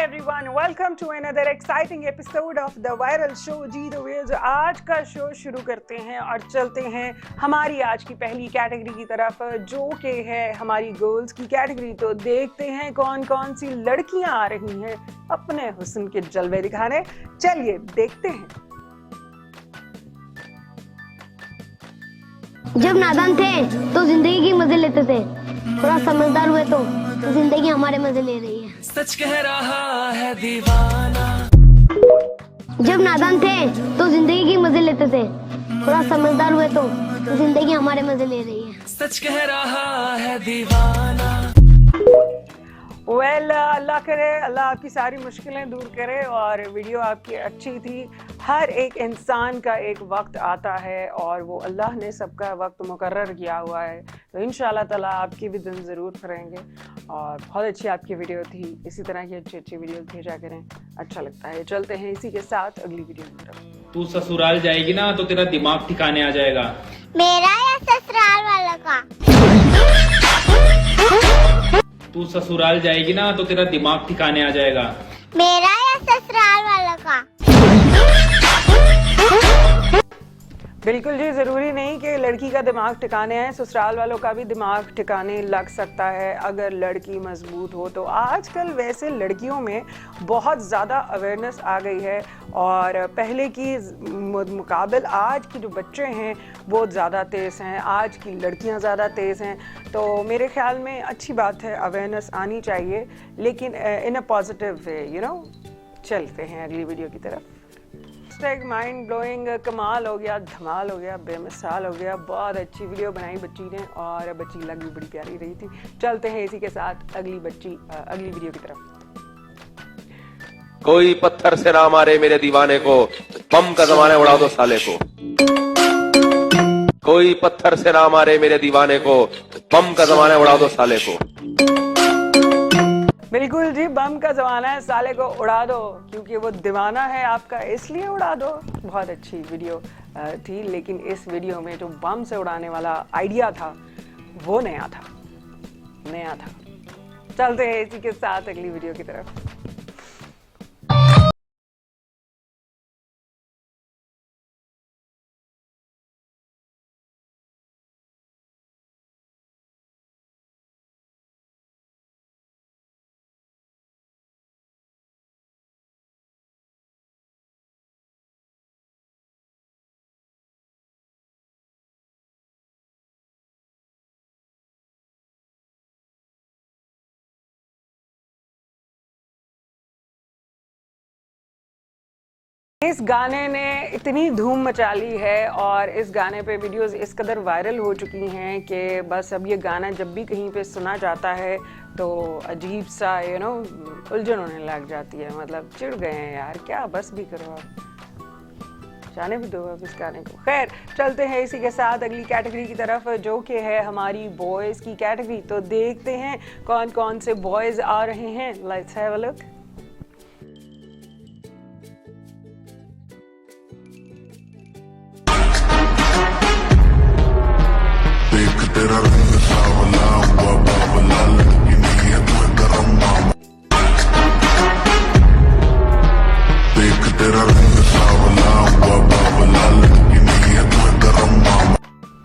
everyone, welcome to another exciting episode of the viral show जी तो viewers, आज का show शुरू करते हैं और चलते हैं हमारी आज की पहली कैटेगरी की तरफ, जो कि है हमारी गर्ल्स की कैटेगरी। तो देखते हैं कौन कौन सी लड़कियां आ रही हैं अपने हुस्न के जलवे दिखाने। चलिए देखते हैं। जब नादान थे तो जिंदगी की मजे लेते थे, थोड़ा समझदार हुए तो जिंदगी हमारे मजे ले रही है। सच कह रहा है दीवाना। जब नादान थे तो जिंदगी की मजे लेते थे, थोड़ा समझदार हुए तो जिंदगी हमारे मजे ले रही है। सच कह रहा है दीवाना। अल्लाह करे, अल्लाह आपकी सारी मुश्किलें दूर करे और वीडियो आपकी अच्छी थी। हर एक इंसान का एक वक्त आता है और वो अल्लाह ने सबका वक्त मुकर्रर किया हुआ है, तो इंशाअल्लाह ताला आपके भी दिन ज़रूर करेंगे। और बहुत अच्छी आपकी वीडियो थी, इसी तरह की अच्छी अच्छी वीडियो भेजा करें, अच्छा लगता है। चलते हैं इसी के साथ अगली वीडियो की तरफ। तू ससुराल जाएगी ना तो तेरा दिमाग ठिकाने आ जाएगा। मेरा या ससुराल वालों का? तू ससुराल जाएगी ना तो तेरा दिमाग ठिकाने आ जाएगा। मेरा या ससुराल वालों का? बिल्कुल जी, ज़रूरी नहीं कि लड़की का दिमाग ठिकाने आए, ससुराल वालों का भी दिमाग ठिकाने लग सकता है अगर लड़की मजबूत हो तो। आजकल वैसे लड़कियों में बहुत ज़्यादा अवेयरनेस आ गई है और पहले की मुकाबले आज की जो बच्चे हैं वो ज़्यादा तेज़ हैं, आज की लड़कियां ज़्यादा तेज़ हैं। तो मेरे ख्याल में अच्छी बात है, अवेयरनेस आनी चाहिए, लेकिन in a positive way, you know. चलते हैं अगली वीडियो की तरफ। माइंड ब्लोइंग, कमाल हो गया, धमाल हो गया, बेमिसाल हो गया। बहुत अच्छी वीडियो बनाई बच्ची ने और बच्ची लग भी बड़ी प्यारी रही थी। चलते हैं इसी के साथ अगली वीडियो की तरफ। कोई पत्थर से ना मारे मेरे दीवाने को, बम का जमाने उड़ा दो साले को। कोई पत्थर से ना मारे मेरे दीवाने को, बम का जमाने उड़ा दो साले को। बिल्कुल जी, बम का ज़माना है, साले को उड़ा दो, क्योंकि वो दीवाना है आपका, इसलिए उड़ा दो। बहुत अच्छी वीडियो थी, लेकिन इस वीडियो में जो बम से उड़ाने वाला आइडिया था वो नया था। चलते हैं इसी के साथ अगली वीडियो की तरफ। इस गाने ने इतनी धूम मचा ली है और इस गाने पे वीडियोस इस कदर वायरल हो चुकी हैं कि बस अब ये गाना जब भी कहीं पे सुना जाता है तो अजीब सा उलझन होने लग जाती है। मतलब चिढ़ गए हैं यार, क्या बस भी करो आप, जाने भी दो अब इस गाने को। खैर, चलते हैं इसी के साथ अगली कैटेगरी की तरफ, जो कि है हमारी बॉयज़ की कैटेगरी। तो देखते हैं कौन कौन से बॉयज़ आ रहे हैं। Let's have a look. तेरा रंग सावला हुआ बावला, लड़की नीयत में गरम मामा। देख तेरा रंग सावला हुआ बावला, लड़की नीयत में गरम मामा।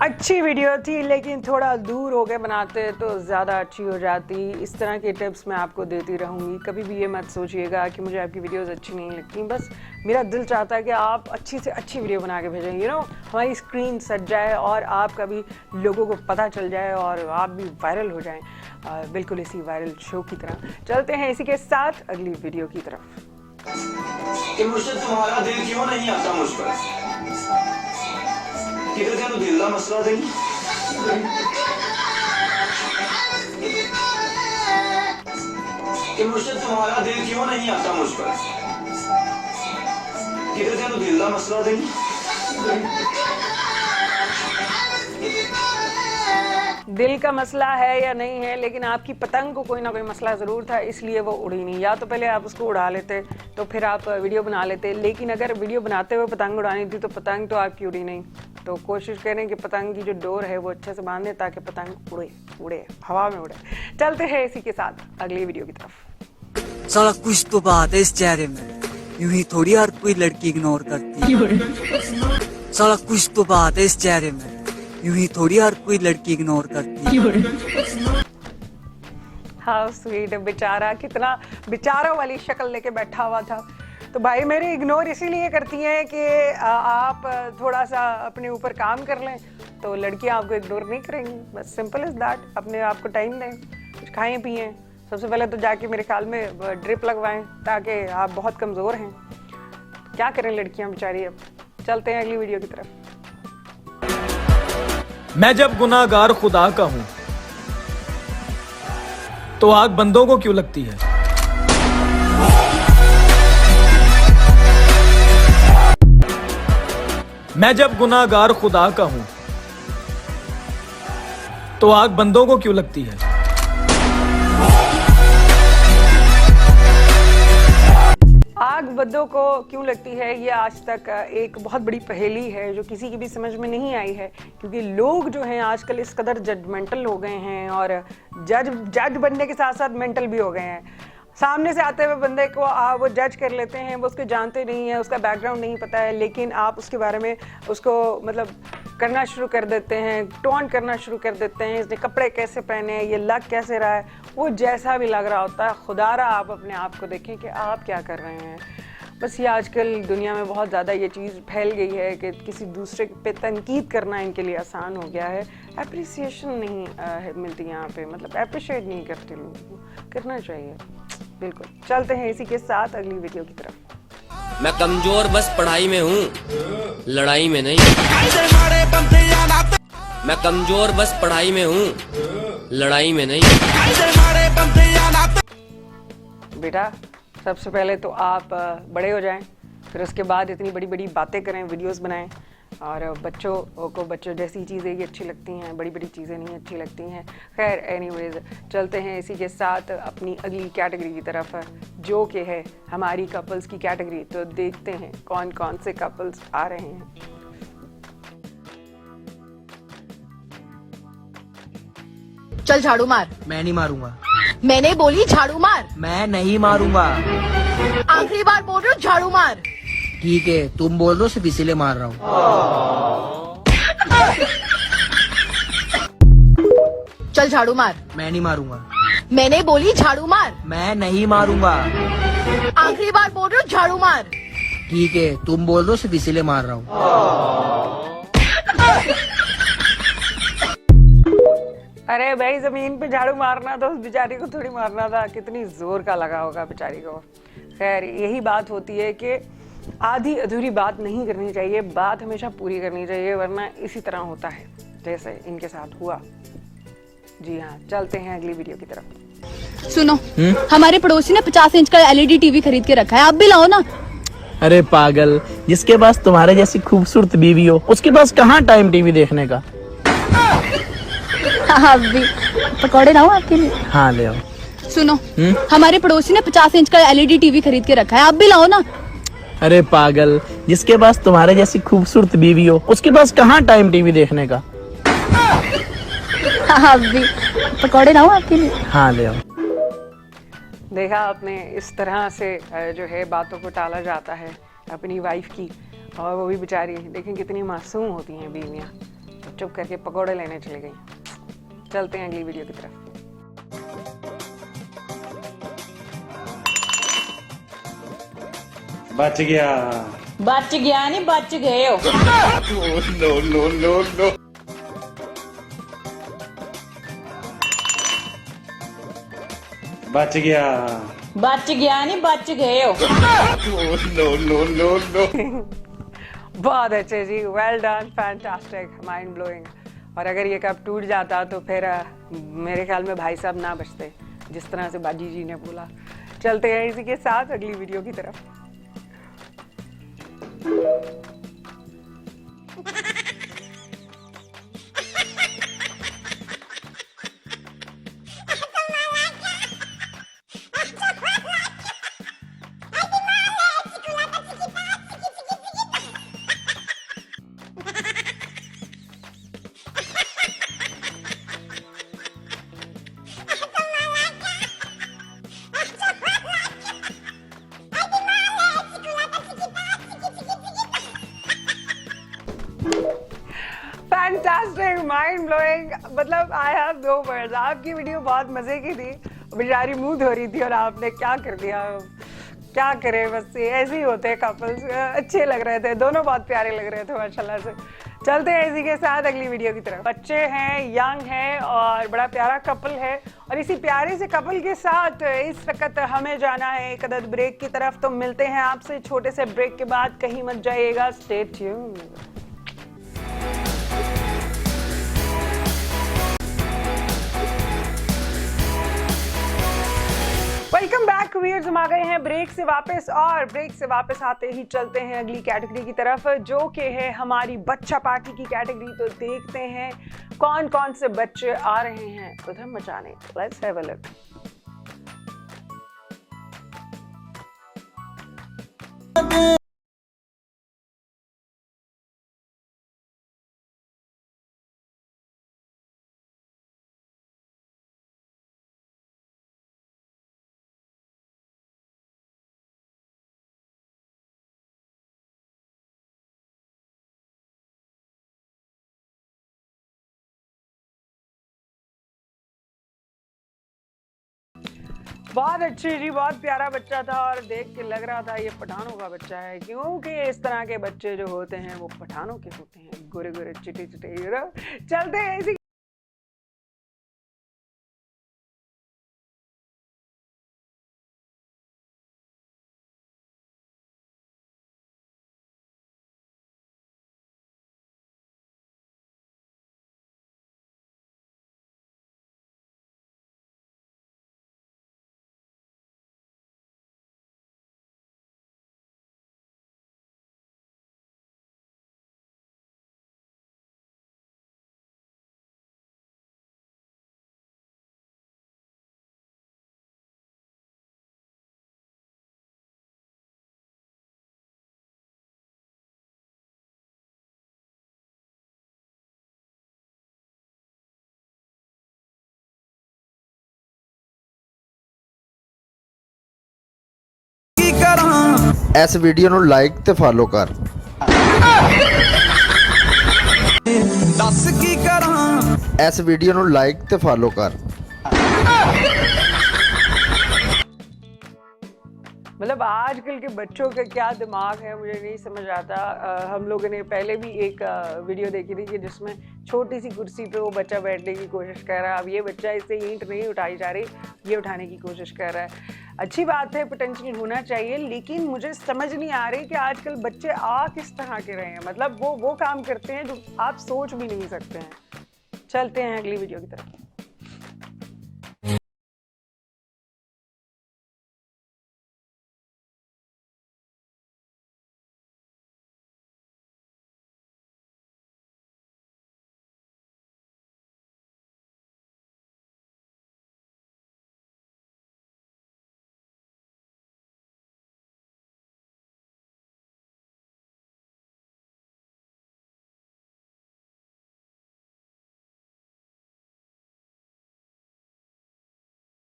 अच्छी वीडियो थी, लेकिन थोड़ा दूर हो के बनाते तो ज़्यादा अच्छी हो जाती। इस तरह के टिप्स मैं आपको देती रहूँगी। कभी भी ये मत सोचिएगा कि मुझे आपकी वीडियोस अच्छी नहीं लगती। बस मेरा दिल चाहता है कि आप अच्छी से अच्छी वीडियो बना के भेजें, हमारी स्क्रीन सज जाए और आपका भी लोगों को पता चल जाए और आप भी वायरल हो जाएं, बिल्कुल इसी वायरल शो की तरह। चलते हैं इसी के साथ अगली वीडियो की तरफ। कि मुझसे तुम्हारा दिल क्यों नहीं आता मुझ पर? किधर गया तो दिल का मसला नहीं? कि मुझसे तुम्हारा दिल क्यों नहीं आता मुझ पर? किधर गया तो दिल का मसला नहीं? दिल का मसला है या नहीं है, लेकिन आपकी पतंग को कोई ना कोई मसला ज़रूर था, इसलिए वो उड़ी नहीं। या तो पहले आप उसको उड़ा लेते तो फिर आप वीडियो बना लेते, लेकिन अगर वीडियो बनाते हुए पतंग उड़ानी थी तो पतंग तो आपकी उड़ी नहीं। तो कोशिश करें कि पतंग की जो डोर है वो अच्छे से बांध दें ताकि पतंग उड़े हवा में उड़े। चलते हैं इसी के साथ अगली वीडियो की तरफ। साला कुछ तो बात है इस चेहरे में, यूं ही थोड़ी हर कोई लड़की इग्नोर करती है। साला कुछ तो बात है इस चेहरे में, यूं ही थोड़ी हर कोई लड़की इग्नोर करती है। हाउ स्वीट, बेचारा कितना बेचारों वाली शक्ल लेके बैठा हुआ था। तो भाई मेरी इग्नोर इसीलिए करती हैं कि आप थोड़ा सा अपने ऊपर काम कर लें तो लड़कियां आपको इग्नोर नहीं करेंगी। बस सिंपल इज दैट। अपने आप को टाइम दें, कुछ खाएं पिएं। सबसे पहले तो जाके मेरे ख्याल में ड्रिप लगवाएं, ताकि आप बहुत कमज़ोर हैं। क्या करें लड़कियां बेचारी। अब चलते हैं अगली वीडियो की तरफ। मैं जब गुनाहगार खुदा का हूं तो आग बंदों को क्यों लगती है? मैं जब गुनाहगार खुदा का हूं तो आग बंदों को क्यों लगती है? आग बंदों को क्यों लगती है, ये आज तक एक बहुत बड़ी पहेली है जो किसी की भी समझ में नहीं आई है। क्योंकि लोग जो हैं आजकल इस कदर जजमेंटल हो गए हैं और जज बनने के साथ साथ मेंटल भी हो गए हैं। सामने से आते हुए बंदे को आप वो जज कर लेते हैं, वो उसको जानते नहीं है, उसका बैकग्राउंड नहीं पता है, लेकिन आप उसके बारे में उसको मतलब करना शुरू कर देते हैं, टोन करना शुरू कर देते हैं। इसने कपड़े कैसे पहने हैं, ये लग कैसे रहा है, वो जैसा भी लग रहा होता है। खुदारा आप अपने आप को देखें कि आप क्या कर रहे हैं। बस ये आजकल दुनिया में बहुत ज़्यादा ये चीज़ फैल गई है कि किसी दूसरे पे तनकीद करना इनके लिए आसान हो गया है। एप्रिसिएशन नहीं मिलती यहाँ पे, मतलब अप्रिशिएट नहीं करते लोग। करना चाहिए बिल्कुल। चलते हैं इसी के साथ अगली वीडियो की तरफ। मैं कमजोर बस पढ़ाई में हूँ, लड़ाई में नहीं। मैं कमजोर बस पढ़ाई में हूँ, लड़ाई में नहीं। बेटा सबसे पहले तो आप बड़े हो जाएं, फिर उसके बाद इतनी बड़ी बड़ी बातें करें, वीडियोस बनाएं। और बच्चों जैसी चीज़ें ही अच्छी लगती हैं, बड़ी बड़ी चीज़ें नहीं अच्छी लगती हैं। खैर एनीवेज, चलते हैं इसी के साथ अपनी अगली कैटेगरी की तरफ, जो कि है हमारी कपल्स की कैटेगरी। तो देखते हैं कौन कौन से कपल्स आ रहे हैं। चल झाड़ू मार। मैं नहीं मारूंगा। मैंने बोली झाड़ू मार। मैं नहीं मारूंगा। आखिरी बार बोल रही हूँ झाड़ू मार। ठीक है, तुम बोल रहे हो, सिर्फ इसीलिए मार रहा हूँ। चल झाड़ू मार। मैं नहीं मारूंगा। मैंने बोली झाड़ू मार। मैं नहीं मारूंगा। आखिरी बार बोल रही हूँ झाड़ू मार। ठीक है, तुम बोल रहे हो, सिर्फ इसीलिए मार रहा हूँ। अरे भाई, जमीन पे झाड़ू मारना तो उस बेचारी को थोड़ी मारना था, कितनी जोर का लगा होगा बेचारी को। खैर यही बात होती है कि आधी अधूरी बात नहीं करनी चाहिए, बात हमेशा पूरी करनी चाहिए, वरना इसी तरह होता है जैसे इनके साथ हुआ। जी हाँ, चलते हैं अगली वीडियो की तरफ। सुनो, हमारे पड़ोसी ने 50 इंच का LED टीवी खरीद के रखा है, आप भी लाओ ना। अरे पागल, जिसके पास तुम्हारे जैसी खूबसूरत बीवी हो उसके पास कहाँ टाइम टीवी देखने का। आप भी पकौड़े लाओ आपके लिए। हाँ ले आओ। सुनो, हमारे पड़ोसी ने 50 इंच का LED टीवी खरीद के रखा है, आप भी लाओ ना। अरे पागल, जिसके पास तुम्हारे जैसी खूबसूरत बीवी हो उसके पास कहाँ टाइम टीवी देखने का। आप भी पकौड़े लाओ आपके लिए। हाँ ले आओ। देखा आपने, इस तरह से जो है बातों को टाला जाता है अपनी वाइफ की, और वो भी बेचारी देखें कितनी मासूम होती हैं बीवियाँ, तो चुप करके पकौड़े लेने चली गई। चलते हैं अगली वीडियो की तरफ। बच गया नहीं, बच गए हो। No no no no. बच गया नहीं, बच गए हो। No no no no. बहुत अच्छे जी, well done, fantastic, mind blowing. और अगर ये कप टूट जाता तो फिर मेरे ख्याल में भाई साहब ना बचते, जिस तरह से बाजी जी ने बोला। चलते हैं इसी के साथ अगली वीडियो की तरफ। ब्लोइंग। मतलब आई हैव नो वर्ड्स। आपकी वीडियो बहुत मजे की थी, बेचारी मुंह धो रही थी और आपने क्या कर दिया। क्या करे, बस ऐसे ही होते हैं कपल्स। अच्छे लग रहे थे, दोनों बहुत प्यारे लग रहे थे माशाल्लाह से। चलते हैं इसी के साथ अगली वीडियो की तरफ। बच्चे हैं, यंग है और बड़ा प्यारा कपल है, और इसी प्यारे से कपल के साथ इस वक्त हमें जाना है एक अदद ब्रेक की तरफ। तो मिलते हैं आपसे छोटे से ब्रेक के बाद, कहीं मत जाइएगा, stay tuned. Welcome back viewers. हम आ गए हैं ब्रेक से वापस, और ब्रेक से वापस आते ही चलते हैं अगली कैटेगरी की तरफ, जो कि है हमारी बच्चा पार्टी की कैटेगरी। तो देखते हैं कौन कौन से बच्चे आ रहे हैं उधम मचाने। Let's have a look. बहुत अच्छी जी, बहुत प्यारा बच्चा था और देख के लग रहा था ये पठानों का बच्चा है, क्योंकि इस तरह के बच्चे जो होते हैं वो पठानों के होते हैं, गोरे गोरे चिटे चिटे। चलते हैं इसी। इस वीडियो ਨੂੰ ਲਾਈਕ ਤੇ ਫਾਲੋ ਕਰ। ਦੱਸ ਕੀ ਕਰਾਂ। इस वीडियो ਨੂੰ ਲਾਈਕ ਤੇ ਫਾਲੋ ਕਰ। मतलब आजकल के बच्चों का क्या दिमाग है मुझे नहीं समझ आता। हम लोगों ने पहले भी एक वीडियो देखी थी कि जिसमें छोटी सी कुर्सी पे वो बच्चा बैठने की कोशिश कर रहा है। अब ये बच्चा इससे ईंट नहीं उठाई जा रही, ये उठाने की कोशिश कर रहा है। अच्छी बात है, पोटेंशियल होना चाहिए, लेकिन मुझे समझ नहीं आ रही कि आजकल बच्चे आ किस तरह के रहे हैं। मतलब वो काम करते हैं जो आप सोच भी नहीं सकते हैं। चलते हैं अगली वीडियो की तरफ।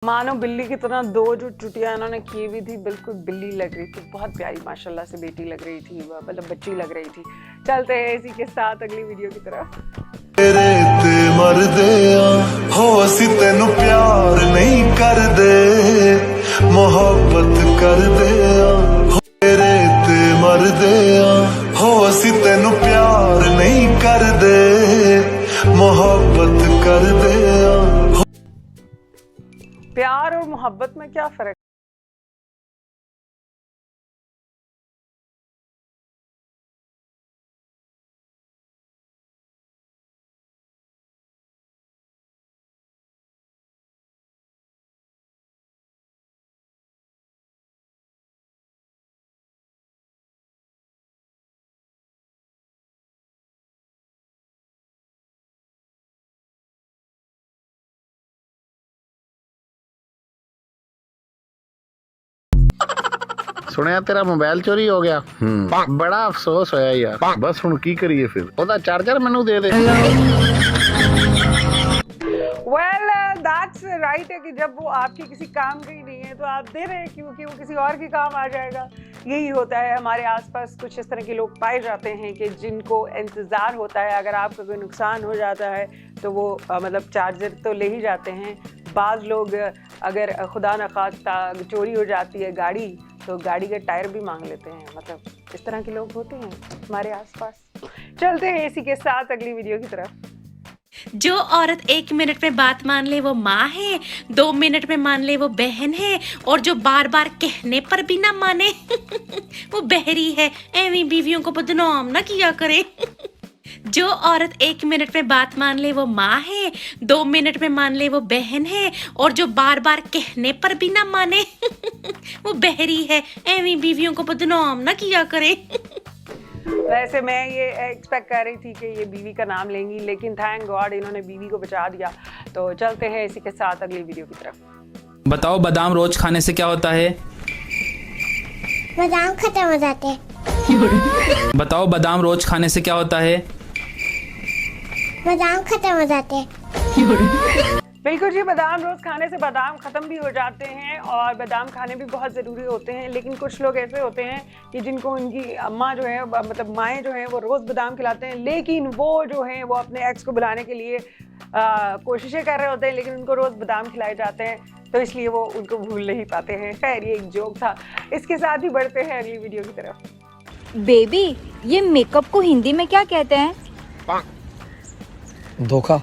मानो बिल्ली की तरह दो जो चुटियां इन्होंने की हुई थी, बिल्कुल बिल्ली लग रही थी। बहुत प्यारी माशाल्लाह से बेटी लग रही थी, मतलब बच्ची लग रही थी। चलते हैं इसी के साथ अगली वीडियो की तरफ। तेरे ते मरदे हो असी तेनू प्यार नहीं कर दे, मोहब्बत कर दे। तेरे ते मरदे हो असी तेनू प्यार नहीं कर दे, मोहब्बत कर दे। प्यार और मोहब्बत में क्या फर्क? सुनिया तेरा मोबाइल चोरी हो गया। बड़ा अफसोस होया यार। बस हुण की करिए फिर, ओदा चार्जर मैनू दे दे। Well, that's right है कि जब वो आपके किसी काम का ही नहीं है तो आप दे रहे हैं, क्योंकि वो किसी और के काम आ जाएगा। यही होता है, हमारे आसपास कुछ इस तरह के लोग पाए जाते हैं कि जिनको इंतज़ार होता है अगर आपका कोई नुकसान हो जाता है तो वो मतलब चार्जर तो ले ही जाते हैं। बाज़ लोग अगर खुदा न खास्ता चोरी हो जाती है गाड़ी तो गाड़ी के टायर भी मांग लेते हैं। मतलब इस तरह के लोग होते हैं हमारे आसपास। चलते हैं इसी के साथ अगली वीडियो की तरफ। जो औरत 1 मिनट में बात मान ले वो माँ है, 2 मिनट में मान ले वो बहन है, और जो बार बार कहने पर भी ना माने वो बहरी है। ऐवी बीवियों को बदनाम ना किया करे। जो औरत 1 मिनट में बात मान ले वो माँ है, 2 मिनट में मान ले वो बहन है, और जो बार बार कहने पर भी ना माने वो बहरी है। ऐवी बीवियों को बदनाम ना किया करे। वैसे मैं ये एक्सपेक्ट कर रही थी कि ये बीवी का नाम लेंगी, लेकिन थैंक गॉड इन्होंने बीवी को बचा दिया। तो चलते हैं इसी के साथ अगली वीडियो की तरफ। बताओ बादाम रोज खाने से क्या होता है? बादाम खत्म हो जाते हैं। बताओ बादाम रोज खाने से क्या होता है? बादाम खत्म हो जाते हैं। बिल्कुल जी, बादाम रोज खाने से बादाम खत्म भी हो जाते हैं और बादाम खाने भी बहुत ज़रूरी होते हैं। लेकिन कुछ लोग ऐसे होते हैं कि जिनको उनकी अम्मा जो है मतलब माएँ जो हैं वो रोज़ बादाम खिलाते हैं, लेकिन वो जो हैं वो अपने एक्स को बुलाने के लिए कोशिशें कर रहे होते हैं, लेकिन उनको रोज़ बादाम खिलाए जाते हैं तो इसलिए वो उनको भूल नहीं पाते हैं। खैर ये एक जोक था। इसके साथ ही बढ़ते हैं अगली वीडियो की तरफ। बेबी, ये मेकअप को हिंदी में क्या कहते हैं? धोखा।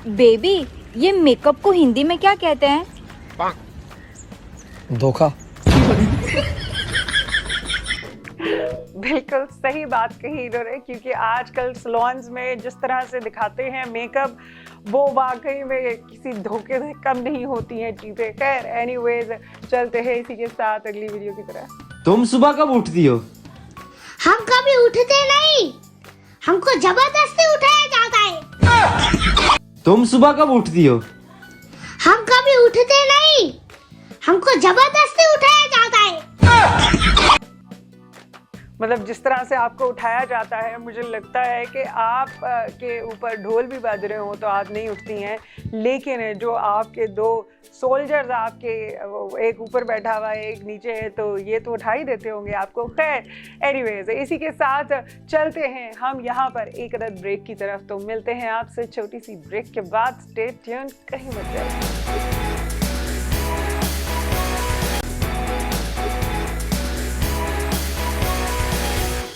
बेबी, ये मेकअप को हिंदी में क्या कहते हैं? धोखा। बिल्कुल सही बात कही इन्होंने, क्योंकि आजकल सैलून्स में जिस तरह से दिखाते हैं मेकअप वो वाकई में किसी धोखे से कम नहीं होती हैं चीजें। खैर एनीवेज चलते हैं इसी के साथ अगली वीडियो की तरफ। तुम सुबह कब उठती हो? हम कभी उठते नहीं, हमको जबरदस्ती उठाया जाता है। तुम सुबह कब उठती हो? हम कभी उठते नहीं, हमको जबरदस्ती उठाया जाता है। मतलब जिस तरह से आपको उठाया जाता है, मुझे लगता है कि आप के ऊपर ढोल भी बज रहे हो तो आप नहीं उठती हैं, लेकिन जो आपके 2 सोल्जर्स आपके एक ऊपर बैठा हुआ है एक नीचे है तो ये तो उठा ही देते होंगे आपको। खैर एनीवेज इसी के साथ चलते हैं हम यहाँ पर एक अदद ब्रेक की तरफ। तो मिलते हैं आपसे छोटी सी ब्रेक के बाद। स्टे ट्यून्ड, कहीं मत जाइए।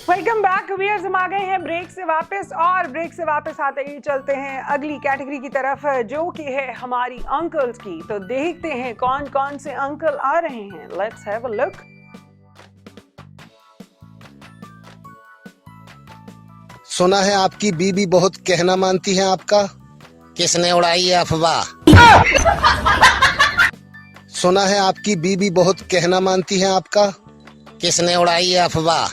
वेलकम बैक व्यूअर्स, हम आ गए हैं ब्रेक से वापस, और ब्रेक से वापस आते ही चलते हैं अगली कैटेगरी की तरफ जो कि है हमारी अंकल्स की। तो देखते हैं कौन कौन से अंकल आ रहे हैं। Let's have a look. सुना है आपकी बीबी बहुत कहना मानती है आपका। किसने उड़ाई है अफवाह? सुना है आपकी बीबी बहुत कहना मानती है आपका। किसने उड़ाई है अफवाह?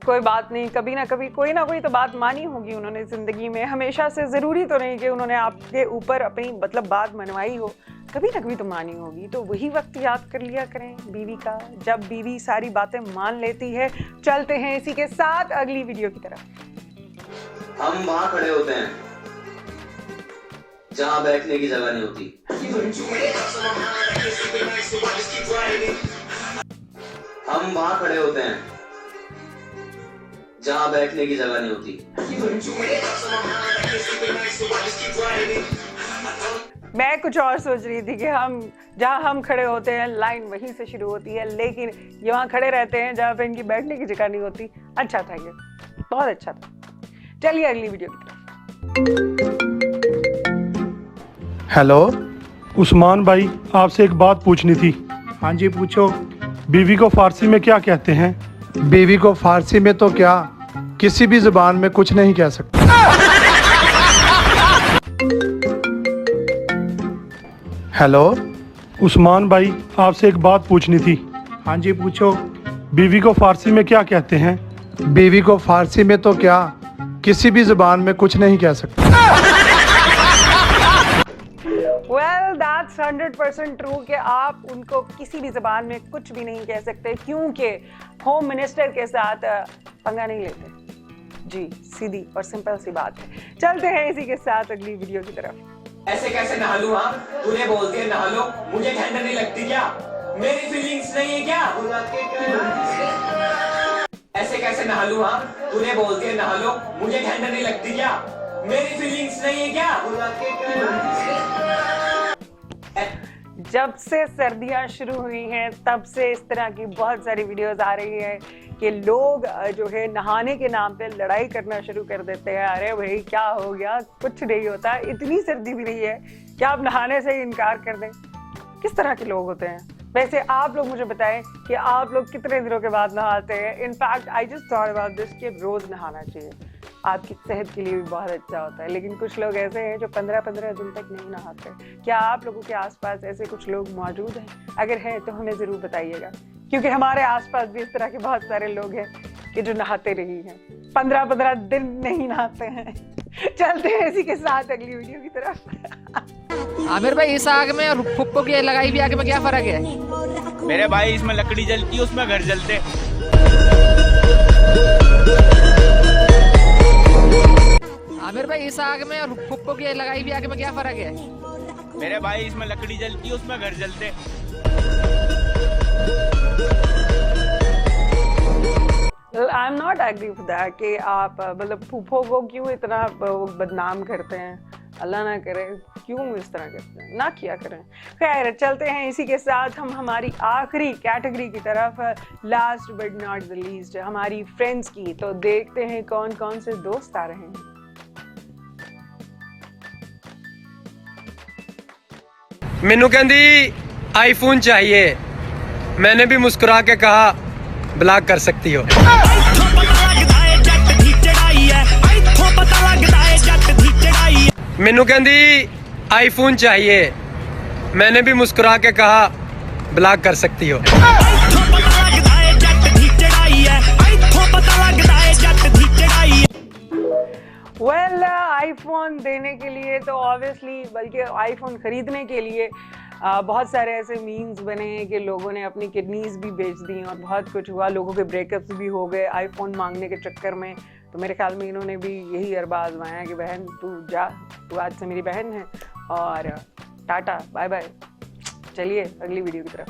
कोई बात नहीं, कभी ना कभी कोई ना कोई तो बात मानी होगी उन्होंने जिंदगी में। हमेशा से जरूरी तो नहीं कि उन्होंने आपके ऊपर अपनी मतलब बात मनवाई हो, कभी ना कभी तो मानी होगी। तो वही वक्त याद कर लिया करें बीवी का, जब बीवी सारी बातें मान लेती है। चलते हैं इसी के साथ अगली वीडियो की तरफ। हम वहां खड़े होते हैं जहां बैठने की जगह नहीं होती। हम वहां खड़े होते हैं जहां बैठने की जगह नहीं होती। मैं कुछ और सोच रही थी कि हम जहां हम खड़े होते हैं लाइन वहीं से शुरू होती है, लेकिन ये वहां खड़े रहते हैं जहां पे इनकी बैठने की जगह नहीं होती। अच्छा था, ये बहुत अच्छा था। चलिए अगली वीडियो की तरफ। हेलो उस्मान भाई, आपसे एक बात पूछनी थी। हाँ जी पूछो। बीवी को फारसी में क्या कहते हैं? बीवी को फारसी में तो क्या, किसी भी जुबान में कुछ नहीं कह सकते। हेलो उस्मान भाई, आपसे एक बात पूछनी थी। हाँ जी पूछो। बीवी को फारसी में क्या कहते हैं? बीवी को फारसी में तो क्या, किसी भी जुबान में कुछ नहीं कह सकते। Well, that's 100% ट्रू कि आप उनको किसी भी ज़बान में कुछ भी नहीं कह सकते, क्योंकि होम मिनिस्टर के साथ पंगा नहीं लेते। जी सीधी और सिंपल सी बात है। चलते हैं इसी के साथ अगली वीडियो की तरफ। ऐसे कैसे नहा लूं? हाँ, तूने बोल के नहा लो, मुझे ठंड नहीं लगती क्या? मेरी फीलिंग्स नहीं है क्या? ऐसे कैसे नहा लूं? हाँ, तूने बोल दिया नहा लो, मुझे ठंड नहीं लगती क्या? मेरी फीलिंग्स नहीं है क्या? जब से सर्दियां शुरू हुई हैं तब से इस तरह की बहुत सारी वीडियोस आ रही है कि लोग जो है नहाने के नाम पे लड़ाई करना शुरू कर देते हैं। अरे भाई क्या हो गया, कुछ नहीं होता, इतनी सर्दी भी नहीं है क्या आप नहाने से ही इनकार कर दें? किस तरह के लोग होते हैं? वैसे आप लोग मुझे बताएं कि आप लोग कितने दिनों के बाद नहाते हैं? In fact I just thought about this कि रोज नहाना चाहिए, आपकी सेहत के लिए भी बहुत अच्छा होता है। लेकिन कुछ लोग ऐसे हैं जो 15-15 दिन तक नहीं नहाते। क्या आप लोगों के आसपास ऐसे कुछ लोग मौजूद हैं? अगर हैं तो हमें जरूर बताइएगा, क्योंकि हमारे आसपास भी इस तरह के बहुत सारे लोग हैं कि जो नहाते रही हैं, 15-15 दिन नहीं नहाते हैं। चलते हैं इसी के साथ अगली वीडियो की तरफ। आमिर भाई, इस आग में और फुप्पो की लगाई भी आग में क्या फर्क है? मेरे भाई, इसमें लकड़ी जलती है, उसमें घर जलते। आमिर भाई, इस आग में और फुप्पो की लगाई भी आग में क्या फर्क है? मेरे भाई, इसमें लकड़ी जलती है, उसमें घर जलते। I am not agree with that कि आप मतलब फूफो को क्यों इतना बदनाम करते हैं। अल्लाह ना करे, क्यों इस तरह करते हैं, ना किया करें। खैर, चलते हैं इसी के साथ हम हमारी आखिरी कैटेगरी की तरफ, last but not the least, हमारी फ्रेंड्स की। तो देखते हैं कौन कौन से दोस्त आ रहे हैं। मैनू कहंदी आईफोन चाहिए, मैंने भी मुस्कुरा के कहा ब्लॉक कर सकती हो। मैनू कहंदी आईफोन चाहिए, मैंने भी मुस्कुरा के कहा ब्लॉक कर सकती हो। वेल, आईफोन देने के लिए तो ऑब्वियसली, बल्कि आईफोन खरीदने के लिए बहुत सारे ऐसे मीन्स बने हैं कि लोगों ने अपनी किडनीज भी बेच दी और बहुत कुछ हुआ, लोगों के ब्रेकअप्स भी हो गए आईफोन मांगने के चक्कर में। तो मेरे ख्याल में इन्होंने भी यही अरबा आजमाया कि बहन तू जा, तू आज से मेरी बहन है, और टाटा बाय बाय। चलिए अगली वीडियो की तरफ।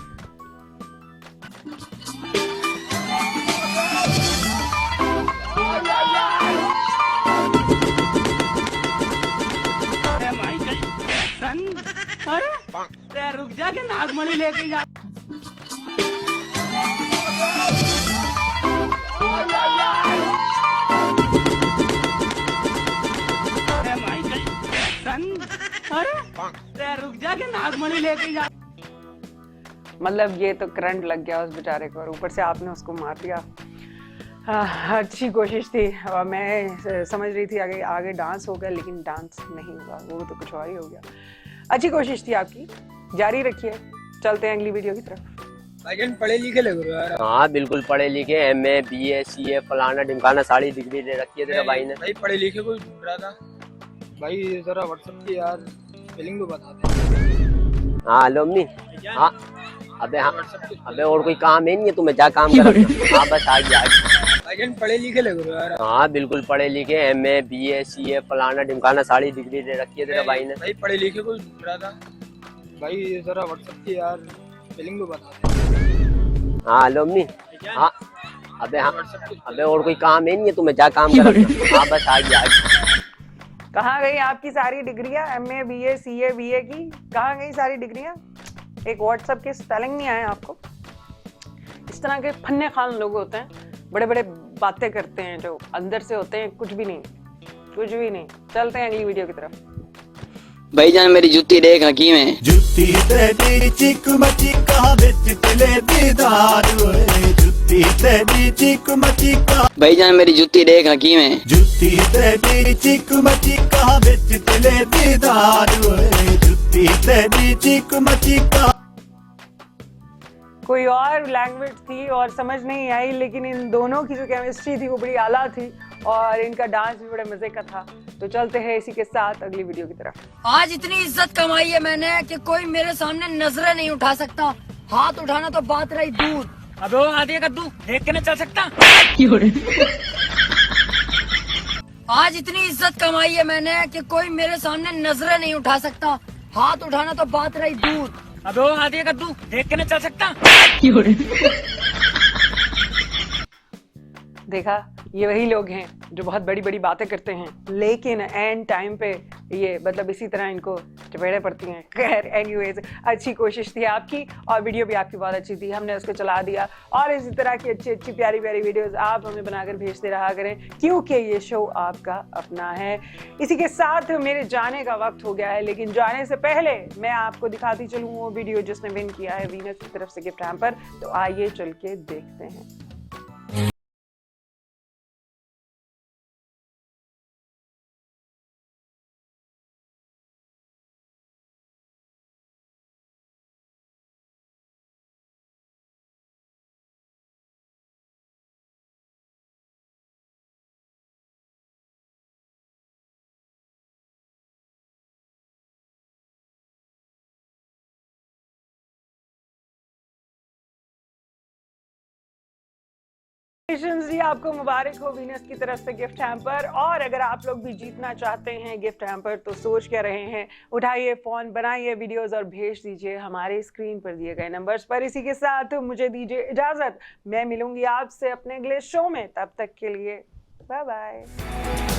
अरे रुक जा के नागमणि लेके जा। अरे रुक जा के नागमणि लेके जा। मतलब ये तो करंट लग गया उस बेचारे को और ऊपर से आपने उसको मार दिया। अच्छी कोशिश थी। मैं समझ रही थी आगे आगे डांस होगा, लेकिन डांस नहीं हुआ, वो तो कुछ और ही हो गया। अच्छी कोशिश थी आपकी, जारी रखिए। चलते हैं अगली वीडियो की तरफ। पढ़े लिखे लग रहे हो यार। हाँ बिल्कुल पढ़े लिखे, MA BA CA फलाना ढिमकाना सारी डिग्री दे रखी है तेरा भाई ने। भाई पढ़े लिखे को ढूंढ रहा था भाई, जरा व्हाट्सएप की यार स्पेलिंग तो बता दे। हाँ हेलो अम्मी। हाँ अबे हाँ, अबे और कोई काम है नहीं है, तुम्हें जा काम कर। हाँ बस आ गया। पढ़े लिखे लग रहे हो यार। हाँ बिल्कुल पढ़े लिखे, MA BA CA फलाना ढिमकाना सारी डिग्री दे रखी है तेरा भाई ने। भाई पढ़े लिखे को ढूंढ रहा था भाई, जरा व्हाट्सएप की यार स्पेलिंग तो बता दे। हाँ हेलो अम्मी। हाँ अबे हाँ, अबे और कोई काम है नहीं है, तुम्हें जा काम कर। हाँ बस आ गया। कहाँ गई आपकी सारी डिग्रियां, MA BA CA BA की कहाँ गई सारी डिग्रियां? एक व्हाट्सएप के स्पेलिंग नहीं आए आपको? इस तरह के फन्ने खान लोग होते हैं, बड़े बड़े बातें करते हैं, जो अंदर से होते हैं कुछ भी नहीं, कुछ भी नहीं। चलते हैं अगली वीडियो की तरफ। भाईजान मेरी जूती देख हकीम है। जुत्ती तेरी चिक मची कहाँ बिच तिले दीदार होए, जुत्ती तेरी चिक मची कहाँ। भाईजान मेरी जूती देख हकीम है। जुत्ती तेरी चिक मची कहाँ बिच तिले दीदार होए, जुत्ती तेरी चिक मची कहाँ। कोई और लैंग्वेज थी और समझ नहीं आई, लेकिन इन दोनों की जो केमिस्ट्री थी वो बड़ी आला थी और इनका डांस भी बड़े मजे का था। तो चलते हैं इसी के साथ अगली वीडियो की तरफ। आज इतनी इज्जत कमाई है मैंने कि कोई मेरे सामने नजरें नहीं उठा सकता, हाथ उठाना तो बात रही दूर। अबे वो आधी कद्दू देख के नहीं चल सकता। आज इतनी इज्जत कमाई है मैंने कि कोई मेरे सामने नजरें नहीं उठा सकता, हाथ उठाना तो बात रही दूर। अबे वो आधी कद्दू देख के नहीं चल सकता। देखा, ये वही लोग हैं जो बहुत बड़ी बड़ी बातें करते हैं लेकिन एंड टाइम पे ये मतलब इसी तरह इनको चपेड़े पड़ती हैं। खैर एनीवेज, अच्छी कोशिश थी आपकी और वीडियो भी आपकी बहुत अच्छी थी, हमने उसको चला दिया। और इसी तरह की अच्छी अच्छी प्यारी प्यारी वीडियोस आप हमें बनाकर भेजते रहा करें क्योंकि ये शो आपका अपना है। इसी के साथ मेरे जाने का वक्त हो गया है, लेकिन जाने से पहले मैं आपको दिखाती चलूँ वो वीडियो जिसने विन किया है वीनस की तरफ से गिफ्ट हैम्पर। तो आइए चल के देखते हैं। जी आपको मुबारक हो वीनस की तरफ से गिफ्ट हैम्पर। और अगर आप लोग भी जीतना चाहते हैं गिफ्ट हैम्पर तो सोच क्या रहे हैं, उठाइए फोन, बनाइए वीडियोस और भेज दीजिए हमारे स्क्रीन पर दिए गए नंबर्स पर। इसी के साथ मुझे दीजिए इजाजत, मैं मिलूंगी आपसे अपने अगले शो में, तब तक के लिए बाय बाय।